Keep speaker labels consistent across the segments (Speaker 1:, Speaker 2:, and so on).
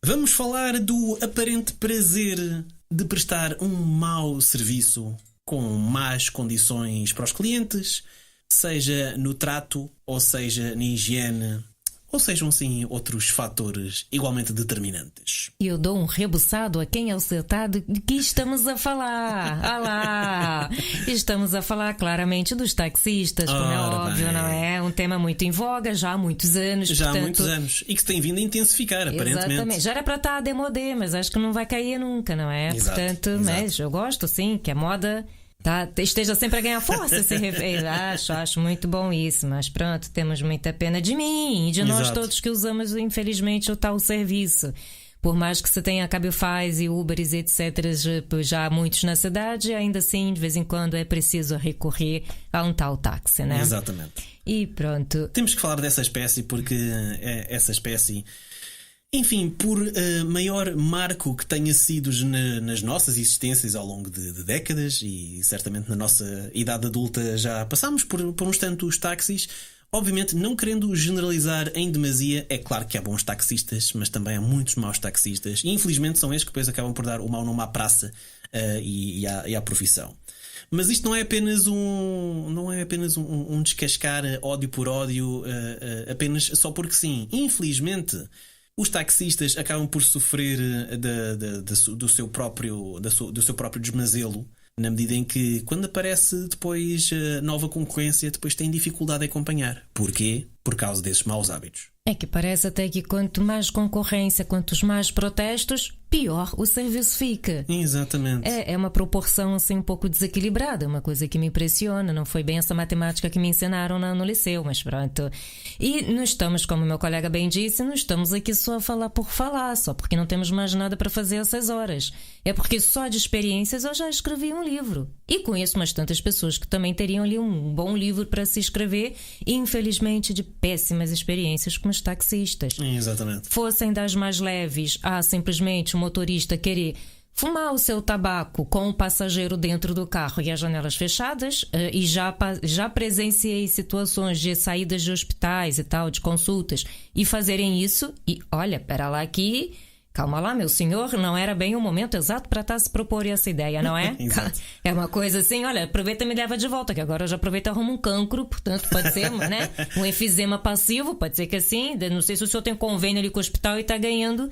Speaker 1: Vamos falar do aparente prazer de prestar um mau serviço com más condições para os clientes, seja no trato, ou seja na higiene, ou sejam sim outros fatores igualmente determinantes.
Speaker 2: Eu dou um rebuçado a quem é o setado de que estamos a falar. Ah lá! Estamos a falar claramente dos taxistas, como é óbvio,
Speaker 1: bem.
Speaker 2: não é? Um tema muito em voga já há muitos anos.
Speaker 1: Já há
Speaker 2: portanto...
Speaker 1: muitos anos. E que se tem vindo a intensificar, aparentemente.
Speaker 2: Exatamente. Já era para estar a demodé, mas acho que não vai cair nunca, não é?
Speaker 1: Exato,
Speaker 2: Portanto,
Speaker 1: exato.
Speaker 2: Mas eu gosto, sim, que a moda... esteja sempre a ganhar força. Acho muito bom isso. Mas pronto, temos muita pena de mim e de nós
Speaker 1: Exato.
Speaker 2: todos que usamos, infelizmente, o tal serviço. Por mais que se tenha Cabify e Ubers, etc., já há muitos na cidade, ainda assim, de vez em quando é preciso recorrer a um tal táxi, né?
Speaker 1: Exatamente.
Speaker 2: E pronto.
Speaker 1: Temos que falar dessa espécie porque essa espécie, enfim, por maior marco que tenha sido nas nossas existências ao longo de décadas, e certamente na nossa idade adulta já passámos por uns tantos táxis. Obviamente, não querendo generalizar em demasia, é claro que há bons taxistas, mas também há muitos maus taxistas. E infelizmente são estes que depois acabam por dar o mau nome à praça e à profissão. Mas isto não é apenas um descascar ódio por ódio, apenas só porque sim. Infelizmente, os taxistas acabam por sofrer do seu próprio desmazelo, na medida em que, quando aparece depois nova concorrência, depois tem dificuldade em acompanhar. Porquê? Por causa desses maus hábitos.
Speaker 2: É que parece até que quanto mais concorrência, quantos mais protestos, pior o serviço fica.
Speaker 1: Exatamente.
Speaker 2: É uma proporção assim um pouco desequilibrada, uma coisa que me impressiona. Não foi bem essa matemática que me ensinaram no liceu, mas pronto. E não estamos, como meu colega bem disse, não estamos aqui só a falar por falar, só porque não temos mais nada para fazer essas horas. É porque só de experiências eu já escrevi um livro. E conheço umas tantas pessoas que também teriam ali um bom livro para se escrever, e infelizmente de péssimas experiências com os taxistas.
Speaker 1: Exatamente.
Speaker 2: Fossem das mais leves a simplesmente o motorista querer fumar o seu tabaco com o passageiro dentro do carro e as janelas fechadas, e já presenciei situações de saídas de hospitais e tal, de consultas, e fazerem isso, e olha, pera lá que... Calma lá, meu senhor, não era bem o momento exato para estar a se propor essa ideia, não é?
Speaker 1: Exato.
Speaker 2: É uma coisa assim, olha, aproveita e me leva de volta, que agora eu já aproveito e arrumo um cancro, portanto pode ser, né? Um enfisema passivo, pode ser que assim, não sei se o senhor tem convênio ali com o hospital e está ganhando.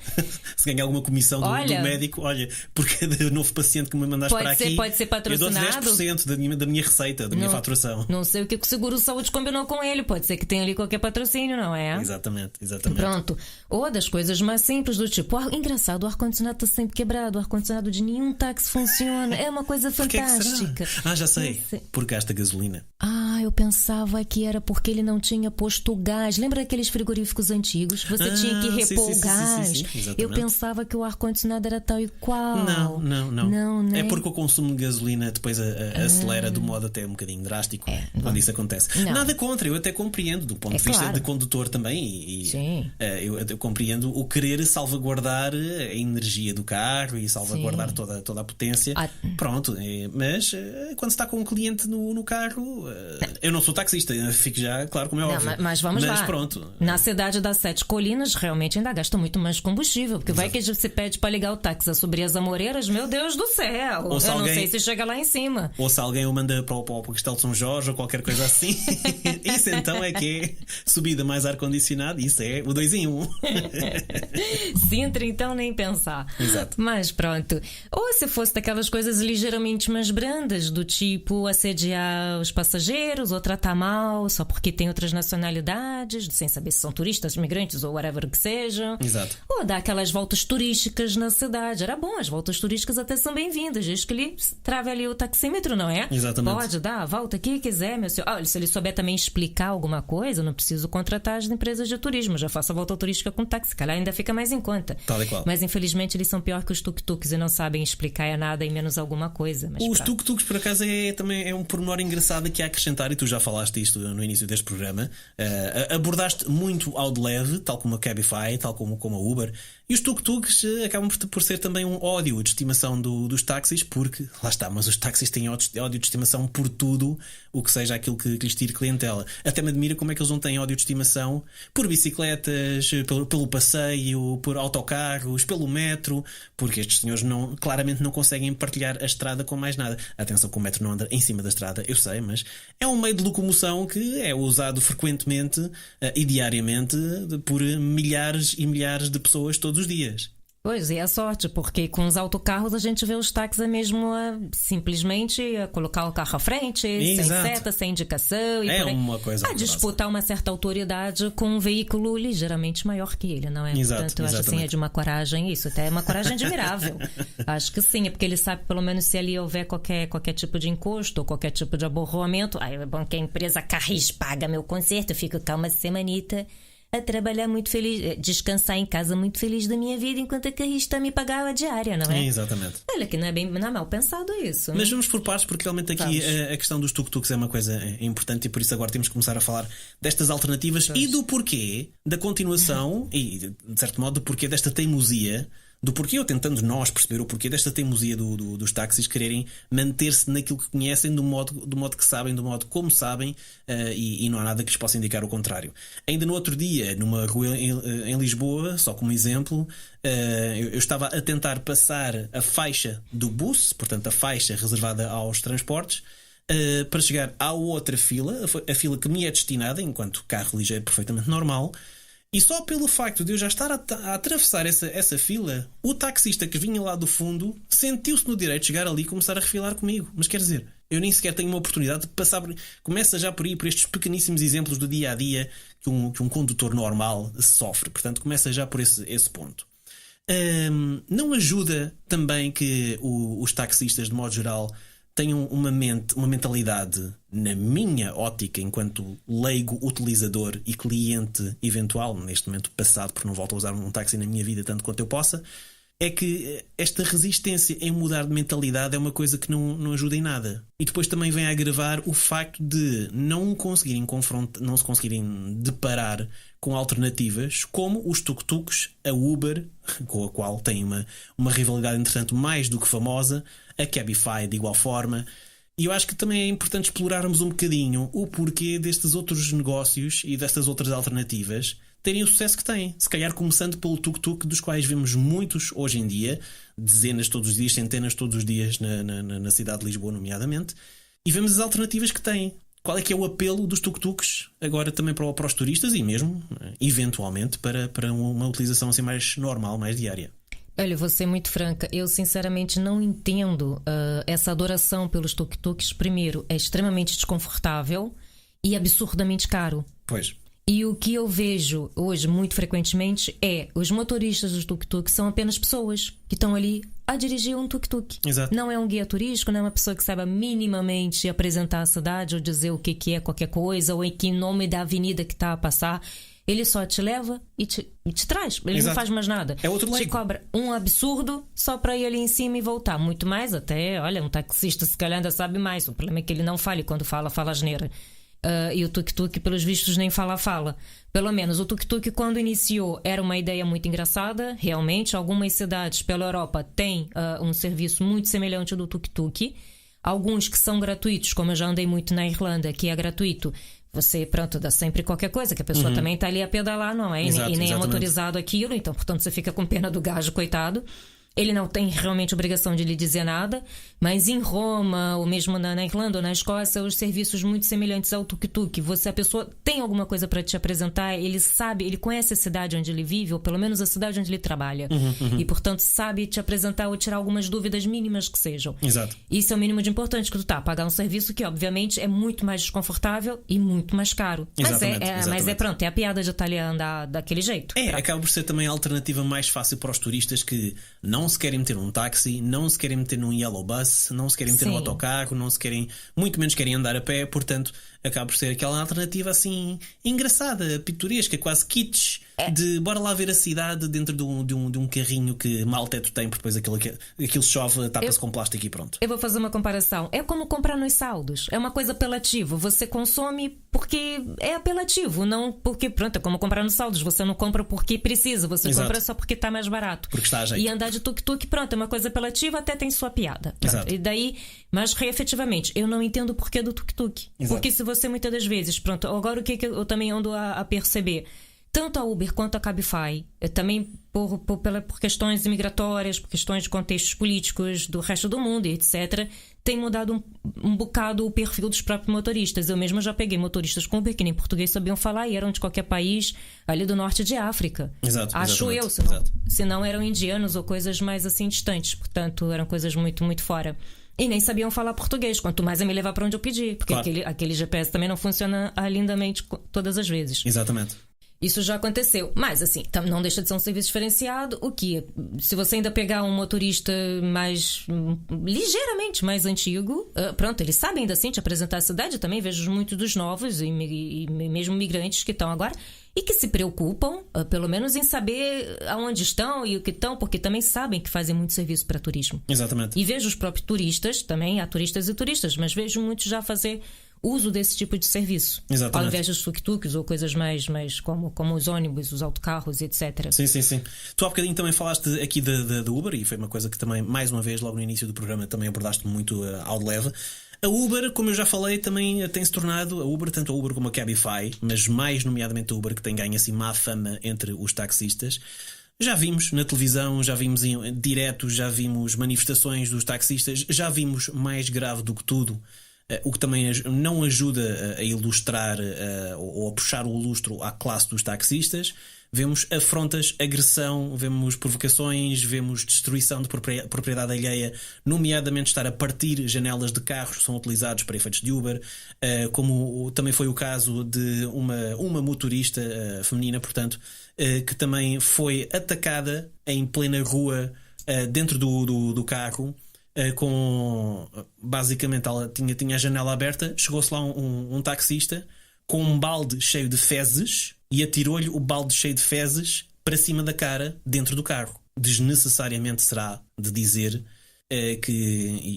Speaker 1: Se ganha alguma comissão do médico, olha, porque do novo paciente que me mandaste para aqui,
Speaker 2: pode ser patrocinado.
Speaker 1: Eu dou 10% da minha receita, da minha faturação.
Speaker 2: Não sei o que o Seguro-Saúde combinou com ele, pode ser que tenha ali qualquer patrocínio, não é?
Speaker 1: Exatamente.
Speaker 2: Pronto. Ou das coisas mais simples do tipo, engraçado, o ar-condicionado está sempre quebrado, o ar-condicionado de nenhum táxi funciona, é uma coisa fantástica.
Speaker 1: Já sei, por gasta gasolina.
Speaker 2: Eu pensava que era porque ele não tinha posto gás. Lembra daqueles frigoríficos antigos? Você tinha que repor o gás.
Speaker 1: Sim,
Speaker 2: eu pensava que o ar-condicionado era tal e qual.
Speaker 1: Não,
Speaker 2: né?
Speaker 1: É porque o consumo de gasolina depois acelera de um modo até um bocadinho drástico quando isso acontece.
Speaker 2: Não.
Speaker 1: Nada contra, eu até compreendo do ponto de vista
Speaker 2: claro.
Speaker 1: de condutor também.
Speaker 2: Sim.
Speaker 1: Eu compreendo o querer salvaguardar a energia do carro e salvaguardar toda a potência. Pronto, mas quando se está com um cliente no carro, eu não sou taxista, fico já claro como é óbvio.
Speaker 2: Mas vamos lá.
Speaker 1: Pronto.
Speaker 2: Na cidade das Sete Colinas realmente ainda gasta muito mais combustível, porque vai que você pede para ligar o táxi a subir as Amoreiras, meu Deus do céu. Não sei se chega lá em cima.
Speaker 1: Ou se alguém o manda para o Castelo de São Jorge ou qualquer coisa assim. Isso então é que é subida mais ar-condicionado. Isso é o 2 em 1.
Speaker 2: Sintra então nem pensar.
Speaker 1: Exato.
Speaker 2: Mas pronto. Ou se fosse daquelas coisas ligeiramente mais brandas, do tipo assediar os passageiros ou tratar mal só porque tem outras nacionalidades, sem saber se são turistas, imigrantes ou whatever que sejam.
Speaker 1: Exato.
Speaker 2: Ou dar aquelas voltas turísticas na cidade. Era bom, as voltas turísticas até são bem-vindas, desde que ele trave ali o taxímetro, não é?
Speaker 1: Exatamente.
Speaker 2: Pode dar a volta que quiser, meu senhor. Olha, se ele souber também explicar alguma coisa, não preciso contratar as empresas de turismo, já faço a volta turística com táxi, calhar ainda fica mais em conta.
Speaker 1: Tal e qual.
Speaker 2: Mas infelizmente eles são pior que os tuk-tuks e não sabem explicar nada e menos alguma coisa. Mas
Speaker 1: os tuk-tuks, por acaso, também é um pormenor engraçado que há a acrescentar, e tu já falaste isto no início deste programa. Abordaste muito ao de leve, tal como a Cabify, tal como a Uber, E os tuk-tuks acabam por ser também um ódio de estimação dos táxis, porque, lá está, mas os táxis têm ódio de estimação por tudo o que seja aquilo que lhes tire clientela. Até me admira como é que eles não têm ódio de estimação por bicicletas, pelo passeio, por autocarros, pelo metro, porque estes senhores claramente não conseguem partilhar a estrada com mais nada. Atenção que o metro não anda em cima da estrada, eu sei, mas é um meio de locomoção que é usado frequentemente e diariamente por milhares e milhares de pessoas todos os dias.
Speaker 2: Pois, e é sorte, porque com os autocarros a gente vê os táxis mesmo simplesmente colocar o carro à frente,
Speaker 1: Exato.
Speaker 2: sem seta, sem indicação. E
Speaker 1: é
Speaker 2: por aí,
Speaker 1: uma coisa
Speaker 2: a disputar uma certa autoridade com um veículo ligeiramente maior que ele, não é?
Speaker 1: Exato,
Speaker 2: Portanto, eu acho assim, é de uma coragem, isso até é uma coragem admirável. Acho que sim, é porque ele sabe pelo menos se ali houver qualquer tipo de encosto ou qualquer tipo de aborroamento, aí é bom que a empresa Carris paga meu conserto, eu fico cá uma semanita a trabalhar muito feliz, descansar em casa muito feliz da minha vida, enquanto a Carris está a me pagar a diária, não é?
Speaker 1: Exatamente.
Speaker 2: Olha que não é mal pensado isso.
Speaker 1: Mas vamos por partes, porque realmente aqui a questão dos tuk-tuks é uma coisa importante e por isso agora temos que começar a falar destas alternativas e do porquê da continuação e, de certo modo, do porquê desta teimosia, do porquê, ou tentando nós perceber o porquê desta teimosia dos táxis quererem manter-se naquilo que conhecem, do modo que sabem, do modo como sabem, e não há nada que lhes possa indicar o contrário. Ainda no outro dia, numa rua em Lisboa, só como exemplo, eu estava a tentar passar a faixa do bus, portanto a faixa reservada aos transportes, para chegar à outra fila, a fila que me é destinada, enquanto carro ligeiro perfeitamente normal. E só pelo facto de eu já estar a atravessar essa fila, o taxista que vinha lá do fundo sentiu-se no direito de chegar ali e começar a refilar comigo. Mas quer dizer, eu nem sequer tenho uma oportunidade de passar começa já por aí, por estes pequeníssimos exemplos do dia a dia que um condutor normal sofre. Portanto, começa já por esse ponto. Não ajuda também que os taxistas, de modo geral, tenham uma mentalidade, na minha ótica, enquanto leigo utilizador e cliente eventual, neste momento passado, porque não volto a usar um táxi na minha vida tanto quanto eu possa, é que esta resistência em mudar de mentalidade é uma coisa que não ajuda em nada. E depois também vem a agravar o facto de não se conseguirem deparar com alternativas como os tuk-tuks, a Uber, com a qual tem uma rivalidade, entretanto, mais do que famosa, a Cabify de igual forma. E eu acho que também é importante explorarmos um bocadinho o porquê destes outros negócios e destas outras alternativas terem o sucesso que têm. Se calhar começando pelo tuk-tuk, dos quais vemos muitos hoje em dia, dezenas todos os dias, centenas todos os dias na cidade de Lisboa, nomeadamente, e vemos as alternativas que têm. Qual é que é o apelo dos tuk-tuks agora também para os turistas e mesmo, eventualmente, para uma utilização assim mais normal, mais diária?
Speaker 2: Olha, vou ser muito franca, eu sinceramente não entendo essa adoração pelos tuk-tuks. Primeiro, é extremamente desconfortável e absurdamente caro.
Speaker 1: Pois.
Speaker 2: E o que eu vejo hoje muito frequentemente é os motoristas dos tuk-tuks são apenas pessoas que estão ali a dirigir um tuk-tuk.
Speaker 1: Exato.
Speaker 2: Não é um guia turístico, não é uma pessoa que saiba minimamente apresentar a cidade ou dizer o que é qualquer coisa ou em que nome da avenida que está a passar. Ele só te leva e te traz. Ele
Speaker 1: Exato.
Speaker 2: não faz mais nada.
Speaker 1: É outro leigo.
Speaker 2: Te cobra um absurdo só para ir ali em cima e voltar. Muito mais até, olha, um taxista se calhar ainda sabe mais. O problema é que ele não fala e quando fala asneira. E o tuk-tuk, pelos vistos, nem fala. Pelo menos o tuk-tuk, quando iniciou, era uma ideia muito engraçada. Realmente, algumas cidades pela Europa têm um serviço muito semelhante ao do tuk-tuk. Alguns que são gratuitos, como eu já andei muito na Irlanda, que é gratuito. Você, pronto, dá sempre qualquer coisa, que a pessoa também está ali a pedalar, não é?
Speaker 1: Exato,
Speaker 2: e nem
Speaker 1: exatamente.
Speaker 2: é motorizado aquilo, então, portanto, você fica com pena do gajo, coitado. Ele não tem realmente obrigação de lhe dizer nada, mas em Roma, ou mesmo na Irlanda ou na Escócia, os serviços muito semelhantes ao tuk-tuk. A pessoa tem alguma coisa para te apresentar, ele sabe, ele conhece a cidade onde ele vive, ou pelo menos a cidade onde ele trabalha. E, portanto, sabe te apresentar ou tirar algumas dúvidas mínimas que sejam.
Speaker 1: Exato.
Speaker 2: Isso é o mínimo de importante que tu pagar um serviço que, obviamente, é muito mais desconfortável e muito mais caro. Mas pronto, é a piada de estar ali a andar daquele jeito.
Speaker 1: Acaba por ser também a alternativa mais fácil para os turistas que não se querem meter num táxi, não se querem meter num yellow bus, não se querem meter num autocarro, muito menos querem andar a pé, portanto acaba por ser aquela alternativa assim engraçada, pitoresca, quase kitsch de bora lá ver a cidade dentro de um carrinho que mal teto tem, porque depois aquilo chove, tapa-se com plástico e pronto.
Speaker 2: Eu vou fazer uma comparação. É como comprar nos saldos. É uma coisa apelativa. Você consome porque é apelativo, não porque, pronto, é como comprar nos saldos. Você não compra porque precisa, você compra só porque está mais barato.
Speaker 1: Porque está a jeito.
Speaker 2: E andar de tuk-tuk, pronto, é uma coisa apelativa, até tem sua piada.
Speaker 1: Exato.
Speaker 2: E daí, mas efetivamente, eu não entendo o porquê do tuk-tuk. Porque se você muitas das vezes, pronto, agora o que eu também ando a perceber, tanto a Uber quanto a Cabify, também por questões imigratórias, por questões de contextos políticos do resto do mundo e etc., tem mudado um bocado o perfil dos próprios motoristas. Eu mesma já peguei motoristas com Uber que nem português sabiam falar e eram de qualquer país ali do norte de África.
Speaker 1: Exato,
Speaker 2: acho eu, se não eram indianos ou coisas mais assim distantes. Portanto, eram coisas muito, muito fora. E nem sabiam falar português, quanto mais a me levar para onde eu pedi. Porque aquele GPS também não funciona lindamente todas as vezes.
Speaker 1: Exatamente.
Speaker 2: Isso já aconteceu. Mas, assim, não deixa de ser um serviço diferenciado. O que? Se você ainda pegar um motorista ligeiramente mais antigo, pronto, eles sabem ainda assim te apresentar a cidade. Eu também vejo muitos dos novos e mesmo migrantes que estão agora e que se preocupam, pelo menos, em saber aonde estão e o que estão, porque também sabem que fazem muito serviço para turismo.
Speaker 1: Exatamente.
Speaker 2: E vejo os próprios turistas, também há turistas e turistas, mas vejo muitos já fazer uso desse tipo de serviço.
Speaker 1: Exatamente.
Speaker 2: Ao invés dos tuk-tuks ou coisas mais como os ônibus, os autocarros, etc.
Speaker 1: Sim. Tu há bocadinho também falaste aqui da Uber, e foi uma coisa que também, mais uma vez, logo no início do programa, também abordaste muito ao de leve. A Uber, como eu já falei, também tem-se tornado, a Uber, tanto a Uber como a Cabify, mas mais nomeadamente a Uber, que tem ganho assim má fama entre os taxistas. Já vimos na televisão, já vimos em direto, já vimos manifestações dos taxistas, já vimos mais grave do que tudo, o que também não ajuda a ilustrar ou a puxar o lustro à classe dos taxistas. Vemos afrontas, agressão, vemos provocações, vemos destruição de propriedade alheia, nomeadamente estar a partir janelas de carros que são utilizados para efeitos de Uber, como também foi o caso de uma motorista feminina, portanto, que também foi atacada em plena rua, dentro do carro, com basicamente ela tinha a janela aberta, chegou-se lá um taxista com um balde cheio de fezes e atirou-lhe o balde cheio de fezes para cima da cara dentro do carro. Desnecessariamente será de dizer que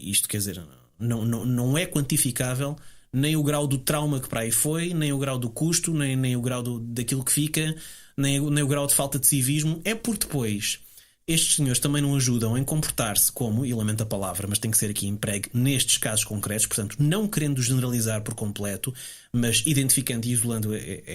Speaker 1: isto, quer dizer, não é quantificável nem o grau do trauma que para aí foi, nem o grau do custo, nem o grau daquilo que fica, nem o grau de falta de civismo. É por depois estes senhores também não ajudam em comportar-se como, e lamento a palavra, mas tem que ser aqui empregue nestes casos concretos, portanto, não querendo generalizar por completo, mas identificando e isolando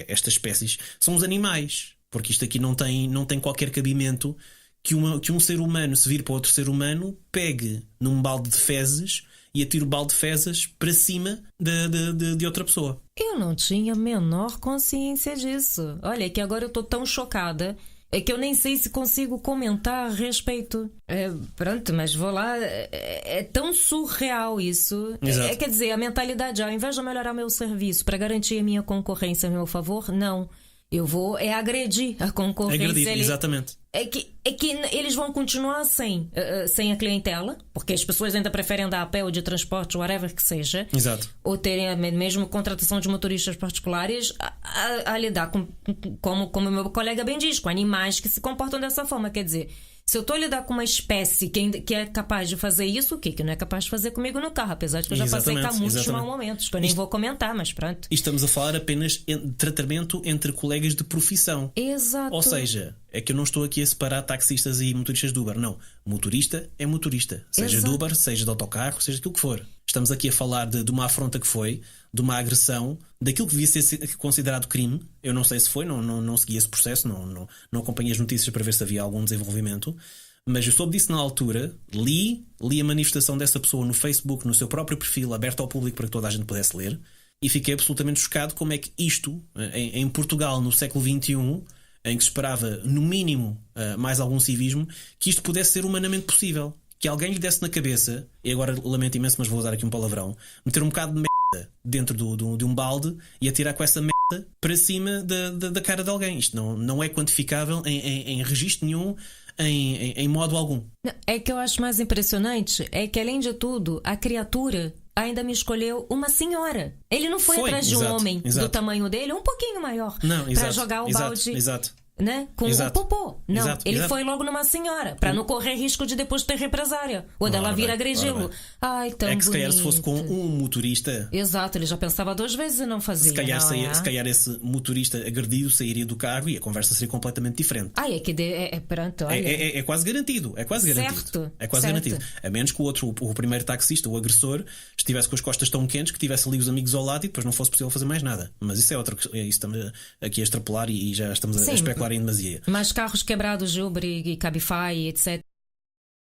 Speaker 1: estas espécies, são os animais, porque isto aqui não tem qualquer cabimento que um ser humano se vir para outro ser humano, pegue num balde de fezes e atire o balde de fezes para cima de outra pessoa.
Speaker 2: Eu não tinha a menor consciência disso. Olha, que agora eu estou tão chocada. É que eu nem sei se consigo comentar a respeito. Pronto, mas vou lá. É tão surreal isso. Quer dizer, a mentalidade, ao invés de eu melhorar meu serviço para garantir a minha concorrência a meu favor, não. Eu vou agredir a concorrência.
Speaker 1: Agredir, exatamente.
Speaker 2: É que eles vão continuar sem a clientela, porque as pessoas ainda preferem andar a pé ou de transporte, whatever que seja.
Speaker 1: Exato.
Speaker 2: Ou terem a mesma contratação de motoristas particulares a lidar como o meu colega bem diz, com animais que se comportam dessa forma. Quer dizer, se eu estou a lidar com uma espécie que é capaz de fazer isso, o que não é capaz de fazer comigo no carro? Apesar de que eu já passei cá muitos maus momentos, que eu nem vou comentar, mas pronto.
Speaker 1: E estamos a falar apenas de tratamento entre colegas de profissão.
Speaker 2: Exato.
Speaker 1: Ou seja, é que eu não estou aqui a separar taxistas e motoristas de Uber. Não. Motorista é motorista. Seja de Uber, seja de autocarro, seja aquilo que for. Estamos aqui a falar de uma afronta que foi, de uma agressão, daquilo que devia ser considerado crime. Eu não sei se foi, não segui esse processo, não acompanhei as notícias para ver se havia algum desenvolvimento. Mas eu soube disso na altura, li a manifestação dessa pessoa no Facebook, no seu próprio perfil, aberto ao público para que toda a gente pudesse ler, e fiquei absolutamente chocado como é que isto, em Portugal, no século XXI, em que se esperava, no mínimo, mais algum civismo, que isto pudesse ser humanamente possível. Que alguém lhe desse na cabeça, e agora lamento imenso, mas vou usar aqui um palavrão, meter um bocado de merda dentro de um balde e atirar com essa merda para cima da cara de alguém. Isto não é quantificável em registro nenhum, em modo algum.
Speaker 2: É que eu acho mais impressionante é que, além de tudo, a criatura ainda me escolheu uma senhora. Ele não foi atrás de um homem do tamanho dele, um pouquinho maior, para jogar o balde.
Speaker 1: Exato.
Speaker 2: né? Com
Speaker 1: Exato.
Speaker 2: o popô. Não,
Speaker 1: Exato,
Speaker 2: ele
Speaker 1: exato.
Speaker 2: foi logo numa senhora, para não correr risco de depois ter represária. Ou dela vir agredi-lo. Ai, tão
Speaker 1: É que se calhar se fosse
Speaker 2: bonito.
Speaker 1: com um motorista,
Speaker 2: Exato, ele já pensava 2 vezes e não fazia.
Speaker 1: se calhar esse motorista agredido sairia do carro e a conversa seria completamente diferente.
Speaker 2: Ai, é que pronto, olha.
Speaker 1: É quase garantido. É quase garantido.
Speaker 2: Certo,
Speaker 1: É quase
Speaker 2: certo.
Speaker 1: garantido. A menos que o primeiro taxista, o agressor, estivesse com as costas tão quentes que tivesse ali os amigos ao lado e depois não fosse possível fazer mais nada. Mas isso é outra. Isso estamos aqui a extrapolar e já estamos a
Speaker 2: Sim.
Speaker 1: especular em demasia.
Speaker 2: Mas carros quebrados, Uber e Cabify, etc.